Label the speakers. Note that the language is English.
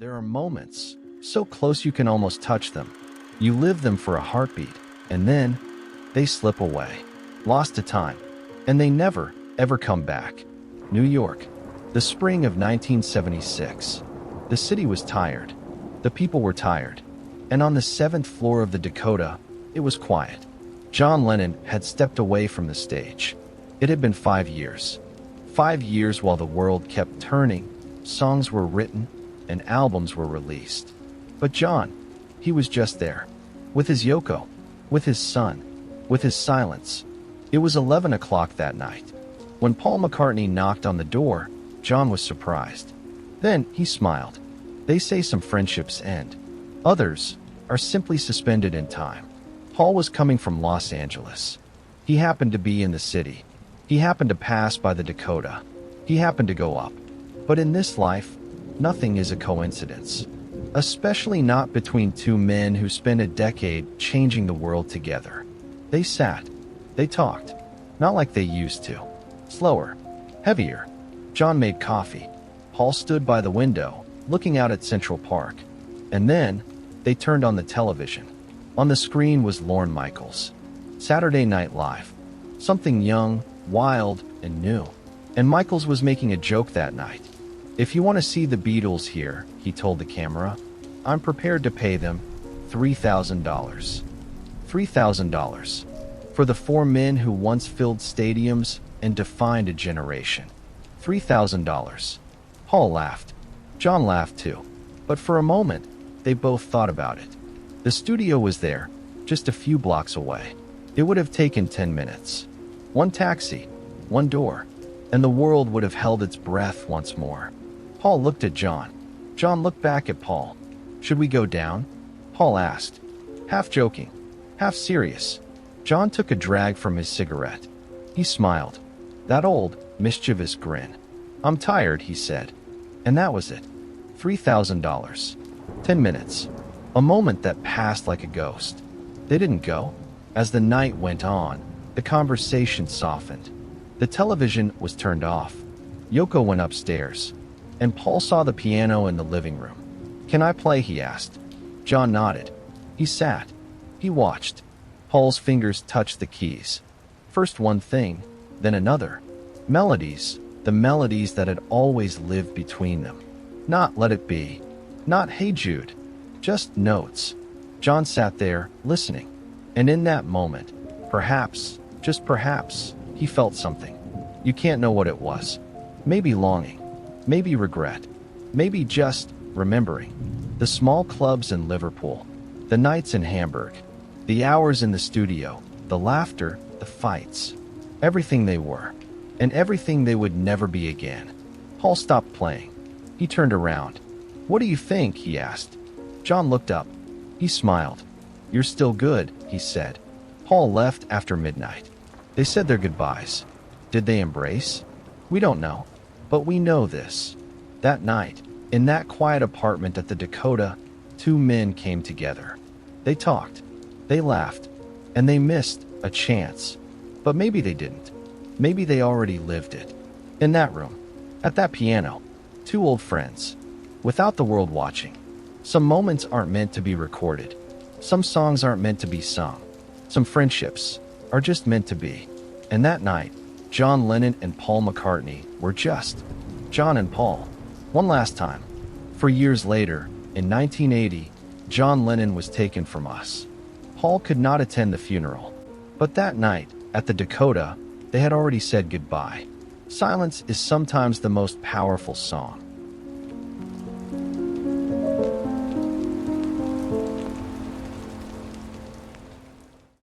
Speaker 1: There are moments, so close you can almost touch them. You live them for a heartbeat, and then they slip away, lost to time, and they never, ever come back. New York, the spring of 1976. The city was tired. The people were tired. And on the 7th floor of the Dakota, it was quiet. John Lennon had stepped away from the stage. It had been 5 years. 5 years while the world kept turning, songs were written, and albums were released. But John, he was just there, with his Yoko, with his son, with his silence. It was 11 o'clock that night. When Paul McCartney knocked on the door, John was surprised. Then he smiled. They say some friendships end. Others are simply suspended in time. Paul was coming from Los Angeles. He happened to be in the city. He happened to pass by the Dakota. He happened to go up. But in this life, nothing is a coincidence. Especially not between two men who spent a decade changing the world together. They sat. They talked. Not like they used to. Slower. Heavier. John made coffee. Paul stood by the window, looking out at Central Park. And then, they turned on the television. On the screen was Lorne Michaels. Saturday Night Live. Something young, wild, and new. And Michaels was making a joke that night. "If you want to see the Beatles here," he told the camera, "I'm prepared to pay them $3,000. $3,000. For the four men who once filled stadiums and defined a generation. $3,000. Paul laughed. John laughed too. But for a moment, they both thought about it. The studio was there, just a few blocks away. It would have taken 10 minutes. One taxi, one door, and the world would have held its breath once more. Paul looked at John. John looked back at Paul. "Should we go down?" Paul asked, half joking, half serious. John took a drag from his cigarette. He smiled. That old, mischievous grin. "I'm tired," he said. And that was it. $3,000. 10 minutes. A moment that passed like a ghost. They didn't go. As the night went on, the conversation softened. The television was turned off. Yoko went upstairs, and Paul saw the piano in the living room. "Can I play?" he asked. John nodded. He sat. He watched. Paul's fingers touched the keys. First one thing, then another. Melodies, the melodies that had always lived between them. Not "Let It Be," not "Hey Jude," just notes. John sat there, listening. And in that moment, perhaps, just perhaps, he felt something. You can't know what it was. Maybe longing. Maybe regret. Maybe just remembering. The small clubs in Liverpool. The nights in Hamburg. The hours in the studio. The laughter. The fights. Everything they were. And everything they would never be again. Paul stopped playing. He turned around. "What do you think?" he asked. John looked up. He smiled. "You're still good," he said. Paul left after midnight. They said their goodbyes. Did they embrace? We don't know. But we know this. That night, in that quiet apartment at the Dakota, two men came together. They talked. They laughed. And they missed a chance. But maybe they didn't. Maybe they already lived it. In that room. At that piano. Two old friends. Without the world watching. Some moments aren't meant to be recorded. Some songs aren't meant to be sung. Some friendships are just meant to be. And that night, John Lennon and Paul McCartney were just John and Paul. One last time. For years later, in 1980, John Lennon was taken from us. Paul could not attend the funeral. But that night, at the Dakota, they had already said goodbye. Silence is sometimes the most powerful song.